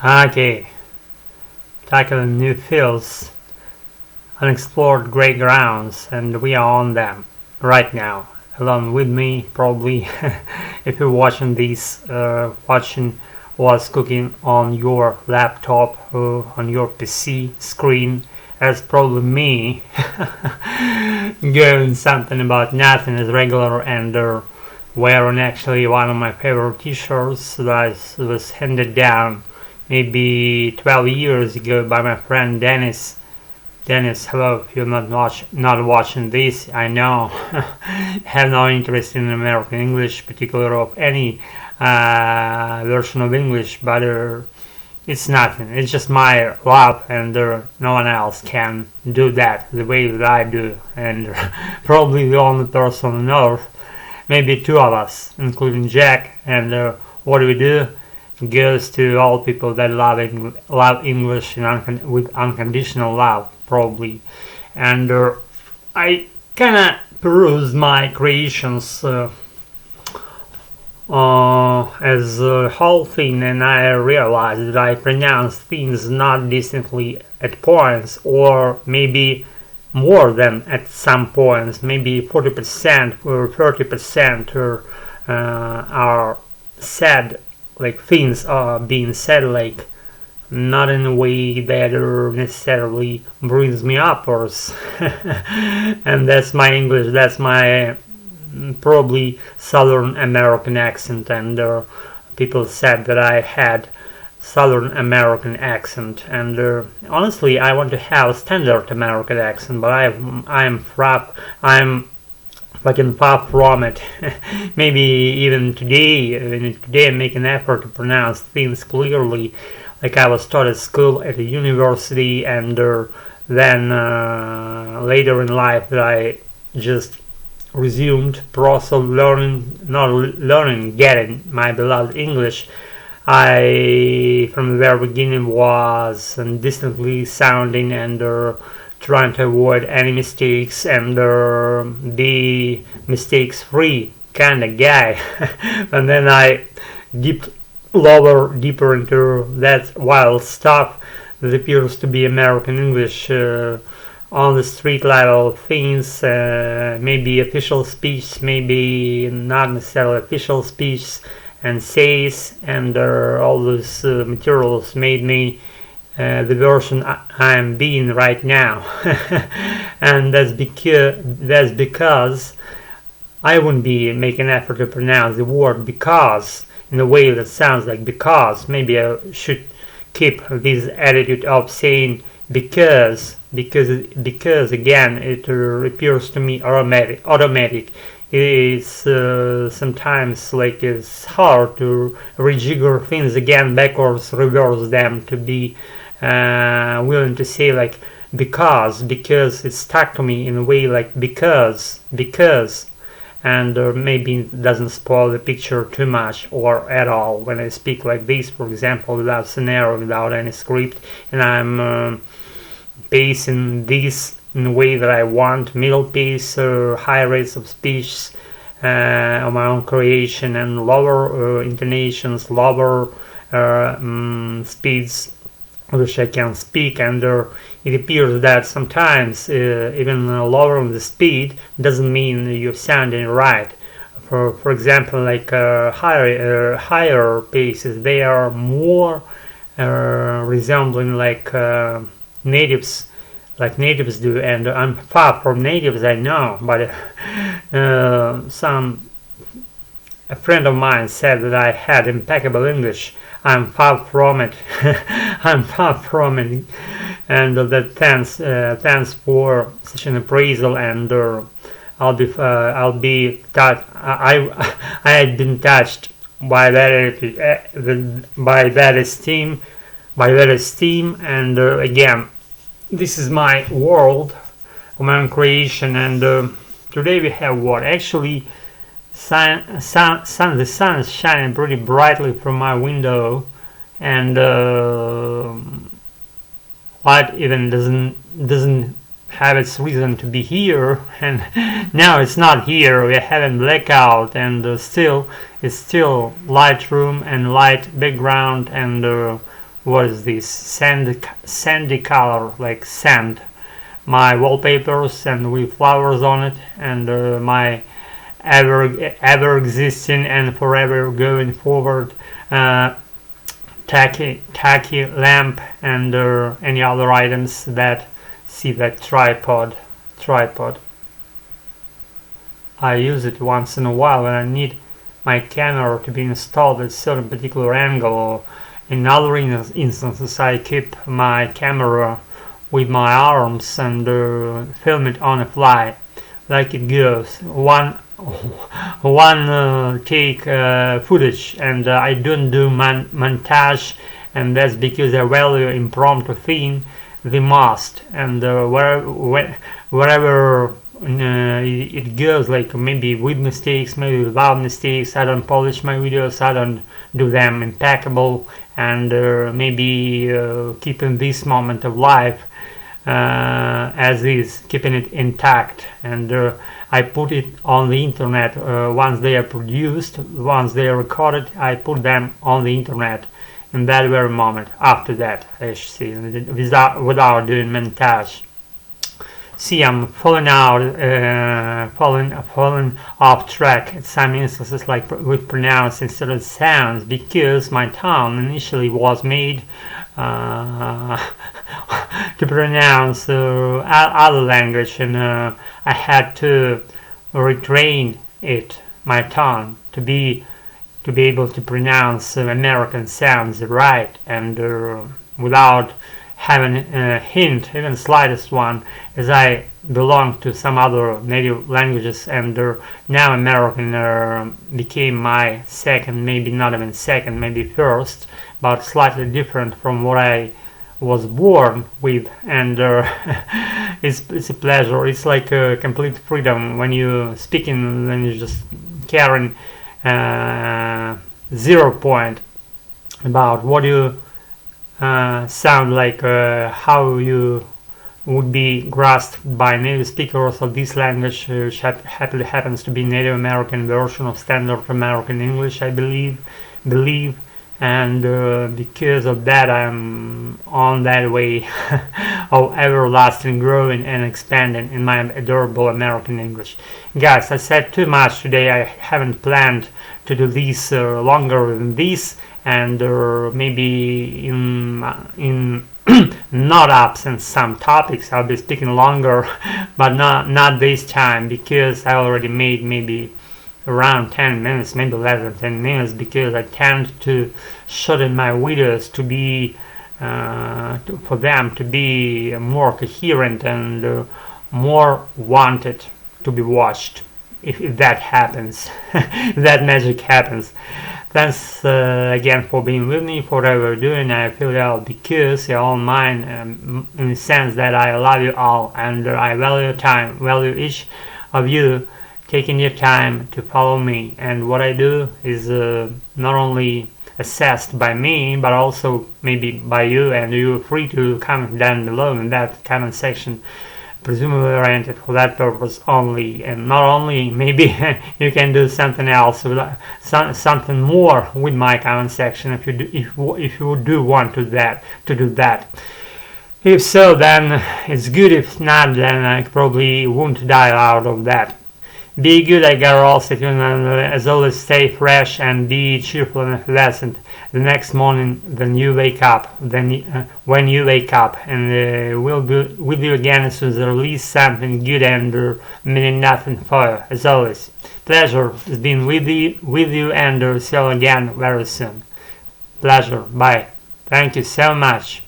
Okay, tackling new fields, unexplored great grounds, and we are on them right now. Along with me, probably, if you're watching this, watching what's cooking on your laptop or on your PC screen, as probably me, doing something about nothing as regular and wearing actually one of my favorite t-shirts that was handed down maybe 12 years ago by my friend Dennis. Dennis, hello. If you're not watching this, I know have no interest in American English, particularly of any version of English, but it's nothing. It's just my love, and no one else can do that the way that I do, and probably the only person on earth, maybe two of us, including Jack. And what do we do? It goes to all people that love English with unconditional love, probably. And I kind of perused my creations as a whole thing, and I realized that I pronounce things not distinctly at points, or maybe more than at some points, maybe 40% or 30% are said, like things are being said, like not in a way that necessarily brings me upwards. And that's my English, that's my probably Southern American accent, and people said that I had Southern American accent, and honestly I want to have a standard American accent, but I'm fucking far from it. Maybe even today I make an effort to pronounce things clearly, like I was taught at school, at a university, and then later in life that I just resumed process of getting my beloved English. I, from the very beginning, was distantly sounding and trying to avoid any mistakes and be mistakes-free kind of guy. And then I dipped deeper into that wild stuff that appears to be American English, on the street level things, maybe official speech, maybe not necessarily official speech, and says, and all those materials made me the version I'm being right now. And that's because I wouldn't be making an effort to pronounce the word because in a way that sounds like because. Maybe I should keep this attitude of saying because again it appears to me automatic. It is sometimes like it's hard to rejigger things again, backwards, reverse them, to be willing to say like because it's stuck to me in a way like because, and maybe it doesn't spoil the picture too much or at all when I speak like this, for example, without scenario, without any script, and I'm pacing this in a way that I want, middle pace, high rates of speech on my own creation, and lower intonations, lower speeds which I can speak, and it appears that sometimes even lowering the speed doesn't mean you're sounding right. For example, like higher paces, they are more resembling like natives do, and I'm far from natives, I know, but a friend of mine said that I had impeccable English. I'm far from it. I'm far from it, and that thanks for such an appraisal. And I'll be touched. I had been touched by that esteem, and again, this is my world, my own creation, and today we have what actually. The sun is shining pretty brightly from my window, and light even doesn't have its reason to be here, and now it's not here. We're having blackout, and it's still light room and light background, and what is this, sandy color, like sand. My wallpapers and with flowers on it, and my ever existing and forever going forward tacky lamp, and any other items that see that tripod. I use it once in a while when I need my camera to be installed at a certain particular angle, or in other instances I keep my camera with my arms and film it on the fly, like it goes. One take footage, and I don't do montage, and that's because I value impromptu thing the most, and wherever it goes, like maybe with mistakes, maybe without mistakes. I don't polish my videos, I don't do them impeccable, and maybe keeping this moment of life as is, keeping it intact, and I put it on the internet. Once they are produced, once they are recorded, I put them on the internet in that very moment. After that, I should say, without doing montage. See, I'm falling off track at some instances, like with pronouncing certain sounds, because my tongue initially was made to pronounce other language, and I had to retrain my tongue, to be able to pronounce American sounds right, and without having a hint, even slightest one, as I belong to some other native languages, and now American became my second, maybe not even second, maybe first, but slightly different from what I was born with, and it's a pleasure. It's like a complete freedom when you speaking, when you just carrying 0 point about what you sound like, how you would be grasped by native speakers of this language, which happily happens to be Native American version of Standard American English, I believe, and because of that I'm on that way of everlasting growing and expanding in my adorable American English. Guys, I said too much today. I haven't planned to do this longer than this, and maybe in not absent some topics I'll be speaking longer, but not this time, because I already made maybe around 10 minutes, maybe less than 10 minutes, because I tend to shorten my videos to be for them to be more coherent and more wanted to be watched, if that happens. If that magic happens. Thanks again for being with me, for whatever you're doing. I feel well because you're all mine, in the sense that I love you all, and I value your time, value each of you taking your time to follow me. And what I do is not only assessed by me, but also maybe by you, and you're free to comment down below in that comment section, presumably oriented for that purpose only. And not only, maybe you can do something else, something more with my comment section, if you do want to do that. If so, then it's good. If not, then I probably won't die out of that. Be good, I got all stay tuned, and as always, stay fresh and be cheerful and effervescent the next morning when you wake up, and we'll be with you again as soon as I release something good and meaning nothing for you. As always, pleasure has been with you, and see you again very soon. Pleasure, bye. Thank you so much.